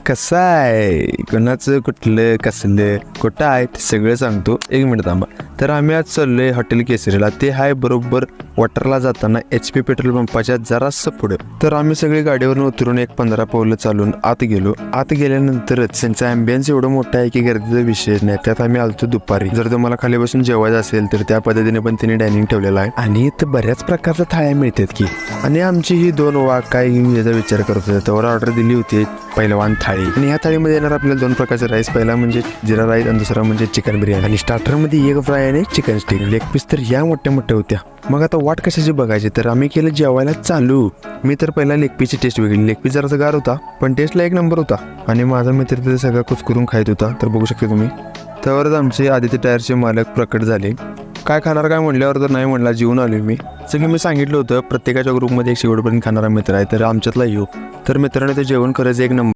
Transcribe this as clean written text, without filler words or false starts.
कसं आहे, कोणाचं कुठलं कसलं कुठं आहे ते सगळं सांगतो. एक मिनिट थांबा. तर आम्ही आज चाललोय हॉटेल केसरीला. ते आहे बरोबर वॉटरला जाताना HP पेट्रोल पंपाच्या जरासं पुढं. तर आम्ही सगळे गाडीवरून उतरून 1-15 पावलं चालून आत गेलो. आत गेल्यानंतरच त्यांचा ॲम्बियन्स एवढं मोठा आहे की गर्दीचा विषय नाही. त्यात आम्ही आलतो दुपारी. जर तुम्हाला खाली बसून जेवायचं असेल तर त्या पद्धतीने पण त्यांनी डायनिंग ठेवलेलं आहे आणि इथं बऱ्याच प्रकारच्या थाळ्या मिळतात की. आणि आमची ही 2 वाघ काय याचा विचार करत होते त्यावर ऑर्डर दिली होती पहिलवान थाळी. आणि ह्या थाळीमध्ये येणार आपल्याला 2 प्रकारचे राईस. पहिला म्हणजे जिरा राईस आणि दुसरा म्हणजे चिकन बिर्याणी. आणि स्टार्टरमध्ये एक फ्राय आणि चिकन स्टिक. लेग पीस तर या मोठ्या मोठ्या होत्या. मग आता वाट कशाची बघायची, तर आम्ही केलं जेवायला चालू. मी तर पहिला लेग पीसची टेस्ट बघितली. लेग पीस जरासा गार होता पण टेस्टला 1 नंबर होता. आणि माझा मित्र तिथे सगळं कुचकरून खायत होता. तर बघू शकता तुम्ही. त्यावरच आमचे आदित्य टायरचे मालक प्रकट झाले. काय खाणार काय म्हणल्यावर तर नाही म्हणला, जेवून आलो मी. सगळं मी सांगितलं होतं प्रत्येकाच्या ग्रुपमध्ये एक शेवटपर्यंत खाणारा मित्र आहे, तर आमच्यातला येऊ. तर मित्राने ते जेवण खरंच 1 नंबर.